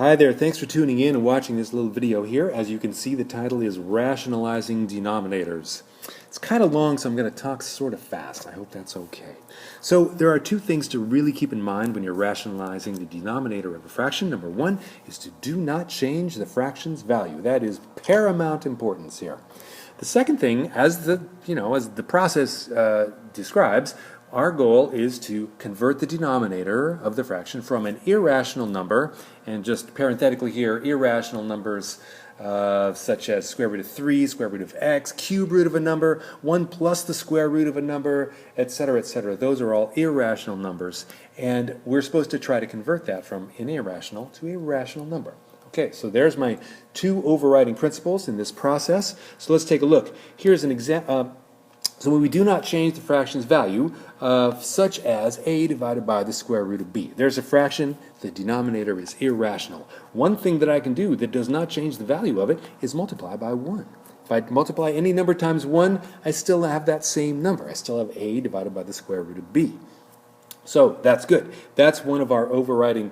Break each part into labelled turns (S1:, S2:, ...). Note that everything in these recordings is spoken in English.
S1: Hi there, thanks for tuning in and watching this little video here. As you can see, the title is Rationalizing Denominators. It's kind of long, so I'm going to talk sort of fast. I hope that's okay. So there are two things to really keep in mind when you're rationalizing the denominator of a fraction. Number one is to do not change the fraction's value. That is paramount importance here. The second thing, as the process describes, our goal is to convert the denominator of the fraction from an irrational number, and just parenthetically here, irrational numbers such as square root of 3, square root of x, cube root of a number, 1 plus the square root of a number, etc., etc. Those are all irrational numbers, and we're supposed to try to convert that from an irrational to a rational number. Okay, so there's my two overriding principles in this process. So let's take a look. Here's an example. So when we do not change the fraction's value, such as a divided by the square root of b. There's a fraction, the denominator is irrational. One thing that I can do that does not change the value of it is multiply by 1. If I multiply any number times 1, I still have that same number. I still have a divided by the square root of b. So that's good. That's one of our overriding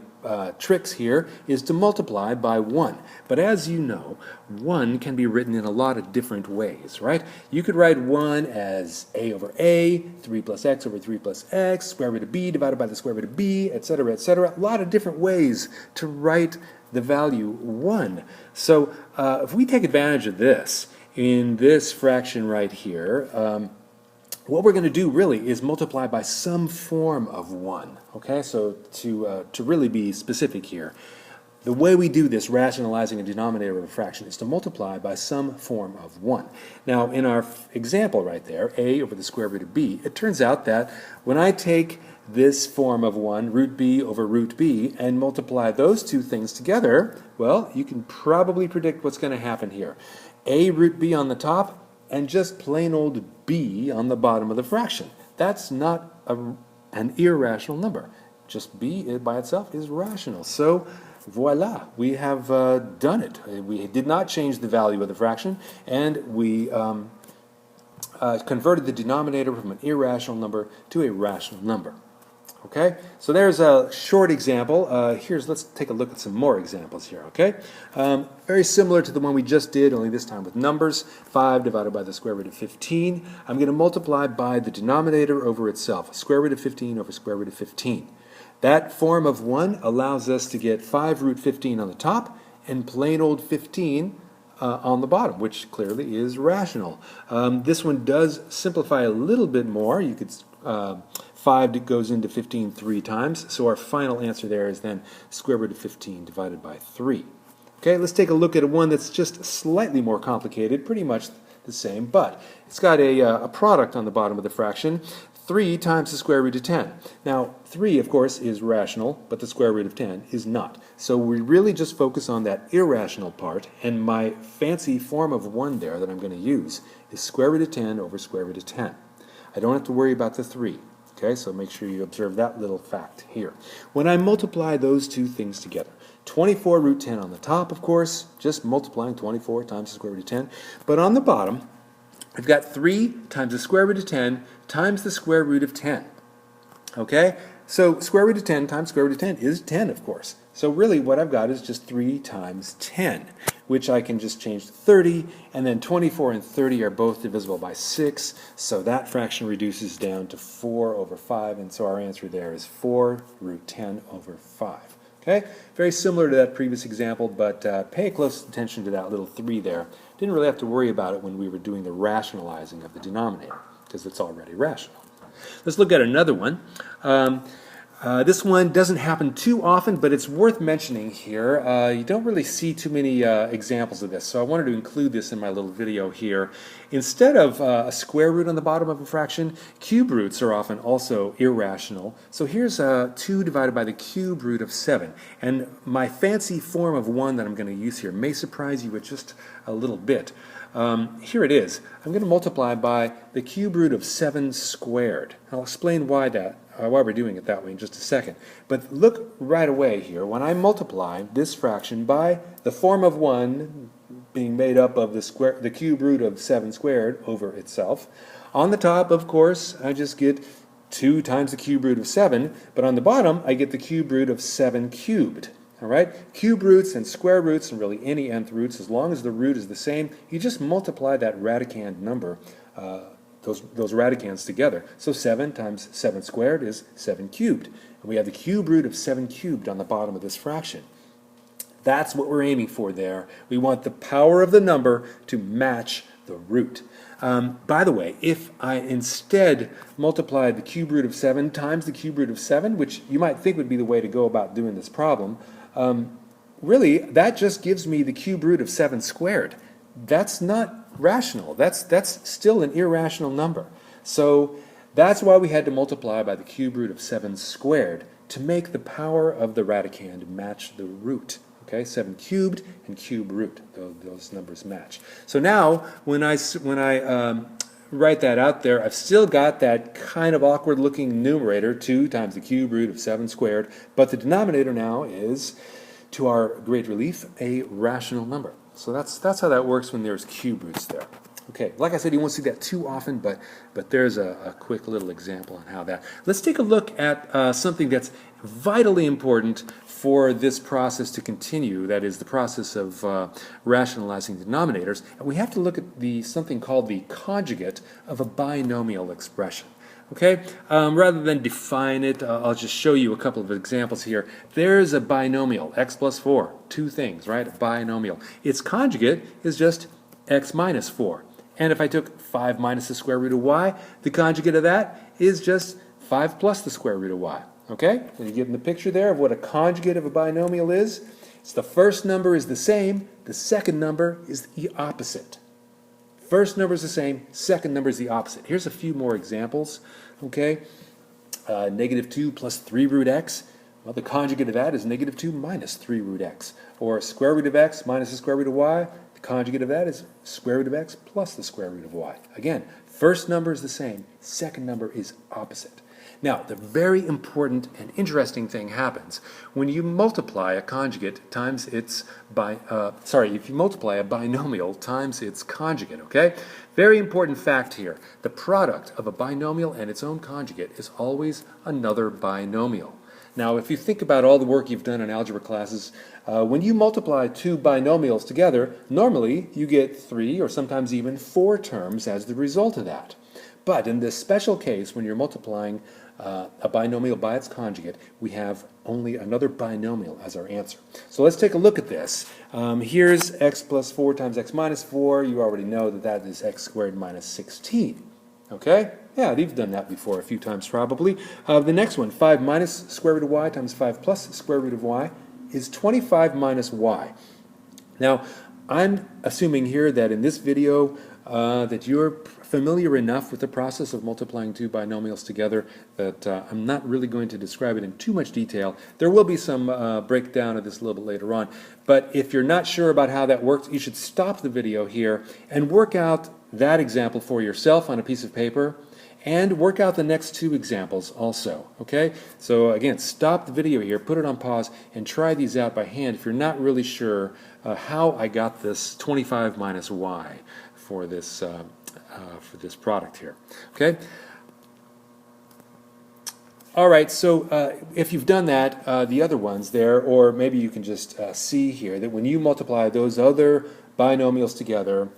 S1: tricks here, is to multiply by 1. But as you know, 1 can be written in a lot of different ways, right? You could write 1 as a over a, 3 plus x over 3 plus x, square root of b divided by the square root of b, etc., etc. A lot of different ways to write the value 1. So if we take advantage of this in this fraction right here, what we're going to do really is multiply by some form of 1. Okay, so to really be specific here, the way we do this, rationalizing a denominator of a fraction, is to multiply by some form of 1. Now, in our example right there, a over the square root of b, it turns out that when I take this form of 1, root b over root b, and multiply those two things together, well, you can probably predict what's going to happen here. A root b on the top, and just plain old b on the bottom of the fraction. That's not an irrational number. Just b by itself is rational. So voila, we have done it. We did not change the value of the fraction, and we converted the denominator from an irrational number to a rational number. Okay, so there's a short example. Let's take a look at some more examples here, okay? Very similar to the one we just did, only this time with numbers. 5 divided by the square root of 15. I'm going to multiply by the denominator over itself, square root of 15 over square root of 15. That form of 1 allows us to get 5 root 15 on the top and plain old 15 on the bottom, which clearly is rational. This one does simplify a little bit more. You could 5 goes into 15 3 times, so our final answer there is then square root of 15 divided by 3. Okay, let's take a look at one that's just slightly more complicated, pretty much the same, but it's got a product on the bottom of the fraction, 3 times the square root of 10. Now, 3, of course, is rational, but the square root of 10 is not. So we really just focus on that irrational part, and my fancy form of 1 there that I'm going to use is square root of 10 over square root of 10. I don't have to worry about the 3. Okay, so make sure you observe that little fact here. When I multiply those two things together, 24 root 10 on the top, of course, just multiplying 24 times the square root of 10. But on the bottom, I've got 3 times the square root of 10 times the square root of 10. Okay, so square root of 10 times square root of 10 is 10, of course. So really what I've got is just 3 times 10, which I can just change to 30, and then 24 and 30 are both divisible by 6, so that fraction reduces down to 4 over 5, and so our answer there is 4 root 10 over 5. Okay, very similar to that previous example, but pay close attention to that little 3 there. Didn't really have to worry about it when we were doing the rationalizing of the denominator, because it's already rational. Let's look at another one. This one doesn't happen too often, but it's worth mentioning here. You don't really see too many examples of this, so I wanted to include this in my little video here. Instead of a square root on the bottom of a fraction, cube roots are often also irrational. So here's 2 divided by the cube root of 7. And my fancy form of 1 that I'm going to use here may surprise you with just a little bit. Here it is. I'm going to multiply by the cube root of 7 squared. I'll explain why we're doing it that way in just a second. But look right away here. When I multiply this fraction by the form of 1 being made up of the cube root of 7 squared over itself, on the top, of course, I just get 2 times the cube root of 7, but on the bottom, I get the cube root of 7 cubed. All right, cube roots and square roots and really any nth roots, as long as the root is the same, you just multiply that radicand number, those radicands together. So 7 times 7 squared is 7 cubed. And we have the cube root of 7 cubed on the bottom of this fraction. That's what we're aiming for there. We want the power of the number to match the root. By the way, if I instead multiplied the cube root of 7 times the cube root of 7, which you might think would be the way to go about doing this problem, really, that just gives me the cube root of 7 squared. That's not rational. That's still an irrational number. So that's why we had to multiply by the cube root of 7 squared to make the power of the radicand match the root. Okay, 7 cubed and cube root, those numbers match. So now, when I write that out there, I've still got that kind of awkward looking numerator, 2 times the cube root of 7 squared, but the denominator now is, to our great relief, a rational number. So that's how that works when there's cube roots there. Okay, like I said, you won't see that too often, but there's a quick little example on how that. Let's take a look at something that's vitally important for this process to continue, that is the process of rationalizing denominators. And we have to look at something called the conjugate of a binomial expression. Okay, rather than define it, I'll just show you a couple of examples here. There's a binomial, x plus 4, two things, right? A binomial. Its conjugate is just x minus 4. And if I took 5 minus the square root of y, the conjugate of that is just 5 plus the square root of y. Okay? So you get in the picture there of what a conjugate of a binomial is. It's the first number is the same, the second number is the opposite. First number is the same, second number is the opposite. Here's a few more examples. Okay? Negative 2 plus 3 root x. Well, the conjugate of that is negative 2 minus 3 root x. Or square root of x minus the square root of y. The conjugate of that is square root of x plus the square root of y. Again, first number is the same, second number is opposite. Now, the very important and interesting thing happens when you multiply a conjugate times its if you multiply a binomial times its conjugate, okay? Very important fact here. The product of a binomial and its own conjugate is always another binomial. Now, if you think about all the work you've done in algebra classes, when you multiply two binomials together, normally you get 3 or sometimes even 4 terms as the result of that. But in this special case, when you're multiplying a binomial by its conjugate, we have only another binomial as our answer. So let's take a look at this. Here's x plus 4 times x minus 4. You already know that that is x squared minus 16. Okay? Yeah, you've done that before a few times probably. The next one, 5 minus square root of y times 5 plus square root of y is 25 minus y. Now, I'm assuming here that in this video that you're familiar enough with the process of multiplying two binomials together that I'm not really going to describe it in too much detail. There will be some breakdown of this a little bit later on. But if you're not sure about how that works, you should stop the video here and work out that example for yourself on a piece of paper and work out the next 2 examples also, okay? So again, stop the video here, put it on pause, and try these out by hand if you're not really sure how I got this 25 minus y for this product here, okay? All right, so if you've done that, the other ones there, or maybe you can just see here that when you multiply those other binomials together,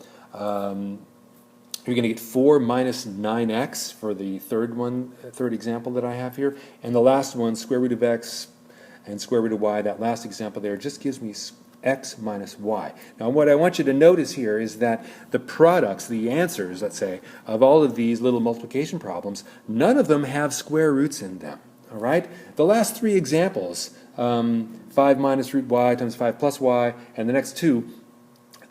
S1: you're going to get 4 minus 9x for the third example that I have here. And the last one, square root of x and square root of y, that last example there just gives me x minus y. Now what I want you to notice here is that the products, the answers, let's say, of all of these little multiplication problems, none of them have square roots in them. All right? The last 3 examples, 5 minus root y times 5 plus y, and the next 2,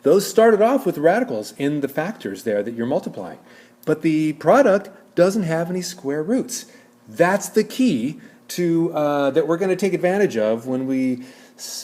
S1: those started off with radicals in the factors there that you're multiplying. But the product doesn't have any square roots. That's the key to that we're going to take advantage of when we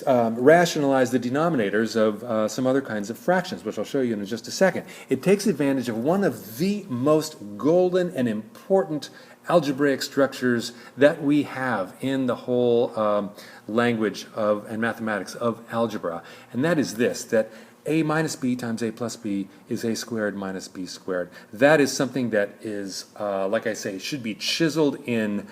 S1: rationalize the denominators of some other kinds of fractions, which I'll show you in just a second. It takes advantage of one of the most golden and important algebraic structures that we have in the whole language and mathematics of algebra, and that is this, that a minus b times a plus b is a squared minus b squared. That is something that is, like I say, should be chiseled in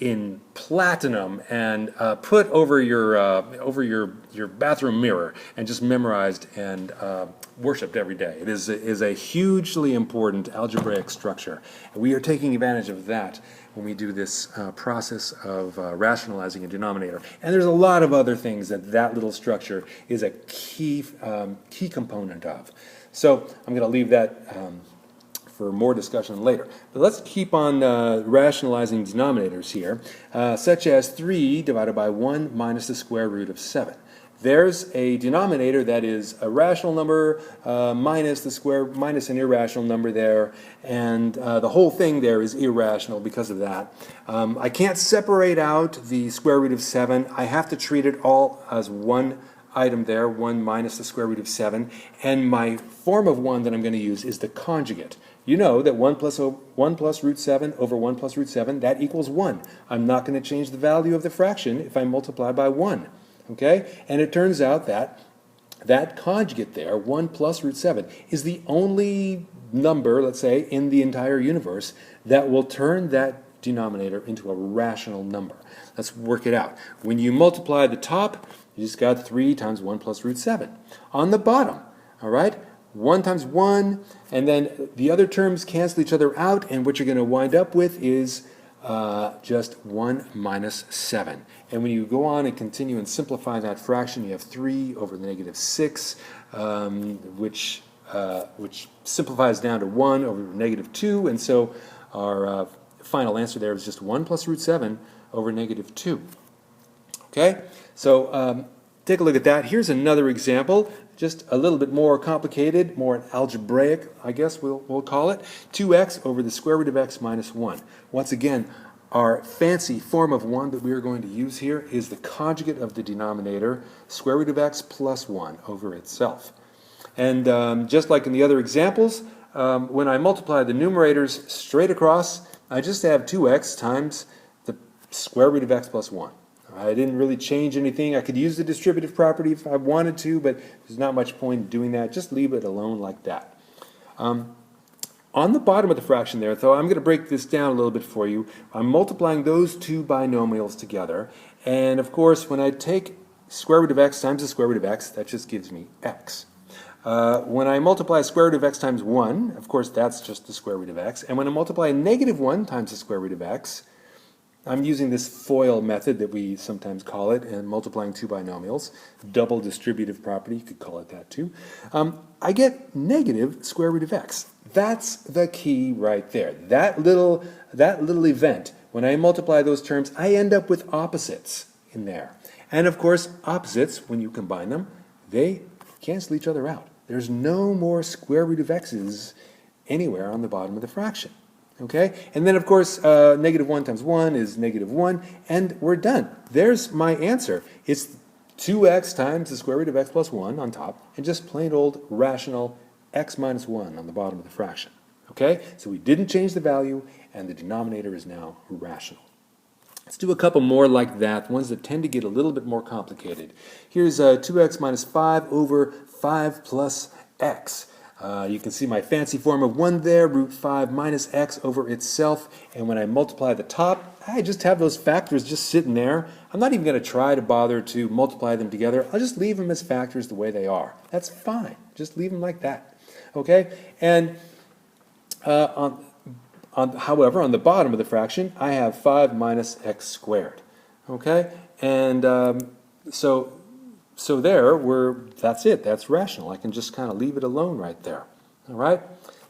S1: in platinum and put over your bathroom mirror and just memorized and worshipped every day. It is a hugely important algebraic structure. And we are taking advantage of that when we do this process of rationalizing a denominator. And there's a lot of other things that little structure is a key component of. So I'm going to leave that for more discussion later. But let's keep on rationalizing denominators here, such as 3 divided by 1 minus the square root of 7. There's a denominator that is a rational number minus an irrational number there, and the whole thing there is irrational because of that. I can't separate out the square root of 7. I have to treat it all as one item there, 1 minus the square root of 7, and my form of 1 that I'm going to use is the conjugate. You know that 1 plus root 7 over 1 plus root 7, that equals 1. I'm not going to change the value of the fraction if I multiply by 1. Okay? And it turns out that that conjugate there, 1 plus root 7, is the only number, let's say, in the entire universe that will turn that denominator into a rational number. Let's work it out. When you multiply the top, you just got 3 times 1 plus root 7. On the bottom, all right, 1 times 1, and then the other terms cancel each other out, and what you're going to wind up with is just 1 minus 7. And when you go on and continue and simplify that fraction, you have 3 over the negative 6, which simplifies down to 1 over negative 2, and so our final answer there is just 1 plus root 7 over negative 2. Okay, so take a look at that. Here's another example, just a little bit more complicated, more algebraic, I guess we'll call it. 2x over the square root of x minus 1. Once again, our fancy form of 1 that we are going to use here is the conjugate of the denominator, square root of x plus 1 over itself. And just like in the other examples, when I multiply the numerators straight across, I just have 2x times the square root of x plus 1. I didn't really change anything. I could use the distributive property if I wanted to, but there's not much point in doing that. Just leave it alone like that. On the bottom of the fraction there, though, I'm going to break this down a little bit for you. I'm multiplying those two binomials together. And, of course, when I take square root of x times the square root of x, that just gives me x. When I multiply square root of x times 1, of course, that's just the square root of x. And when I multiply negative 1 times the square root of x, I'm using this FOIL method that we sometimes call it, and multiplying two binomials, double distributive property, you could call it that too. I get negative square root of x. That's the key right there. That little event, when I multiply those terms, I end up with opposites in there. And of course, opposites, when you combine them, they cancel each other out. There's no more square root of x's anywhere on the bottom of the fraction. Okay, and then of course negative 1 times 1 is negative 1, and we're done. There's my answer. It's 2x times the square root of x plus 1 on top, and just plain old rational x minus 1 on the bottom of the fraction. Okay, so we didn't change the value, and the denominator is now rational. Let's do a couple more like that, ones that tend to get a little bit more complicated. Here's 2x minus 5 over 5 plus x. You can see my fancy form of 1 there, root 5 minus x over itself, and when I multiply the top, I just have those factors just sitting there. I'm not even going to try to bother to multiply them together. I'll just leave them as factors the way they are. That's fine. Just leave them like that. Okay? And however, on the bottom of the fraction, I have 5 minus x squared. Okay? And so there, that's it. That's rational. I can just kind of leave it alone right there. All right?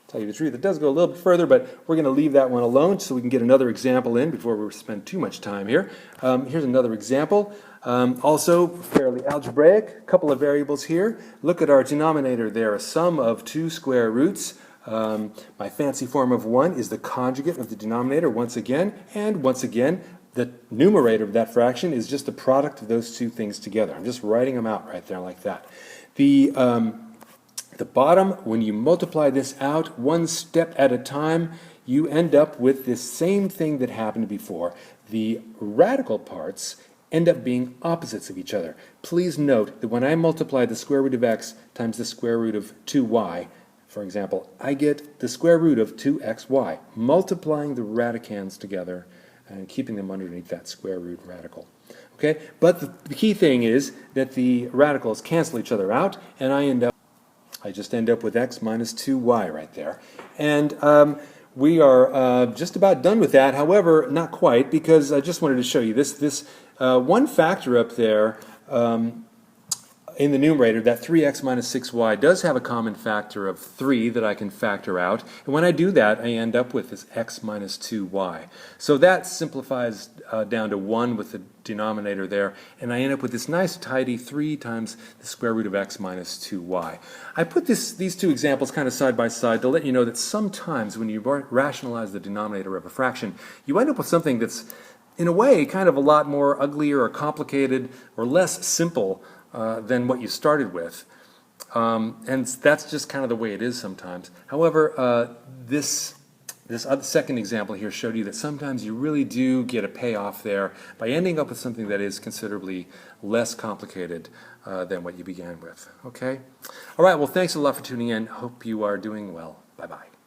S1: Tell you the truth, it does go a little bit further, but we're going to leave that one alone so we can get another example in before we spend too much time here. Here's another example. Also fairly algebraic. A couple of variables here. Look at our denominator there, a sum of 2 square roots. My fancy form of 1 is the conjugate of the denominator once again, and once again, the numerator of that fraction is just the product of those two things together. I'm just writing them out right there like that. The bottom, when you multiply this out one step at a time, you end up with this same thing that happened before. The radical parts end up being opposites of each other. Please note that when I multiply the square root of x times the square root of 2y, for example, I get the square root of 2xy. Multiplying the radicands together and keeping them underneath that square root radical. Okay, but the key thing is that the radicals cancel each other out, and I just end up with x minus 2y right there. And we are just about done with that. However, not quite, because I just wanted to show you this one factor up there in the numerator, that 3x minus 6y, does have a common factor of 3 that I can factor out. And when I do that, I end up with this x minus 2y. So that simplifies down to 1 with the denominator there, and I end up with this nice tidy 3 times the square root of x minus 2y. I put these two examples kind of side by side to let you know that sometimes when you rationalize the denominator of a fraction, you end up with something that's, in a way, kind of a lot more uglier or complicated or less simple than what you started with. And that's just kind of the way it is sometimes. However, this other second example here showed you that sometimes you really do get a payoff there by ending up with something that is considerably less complicated than what you began with. Okay? All right, well, thanks a lot for tuning in. Hope you are doing well. Bye-bye.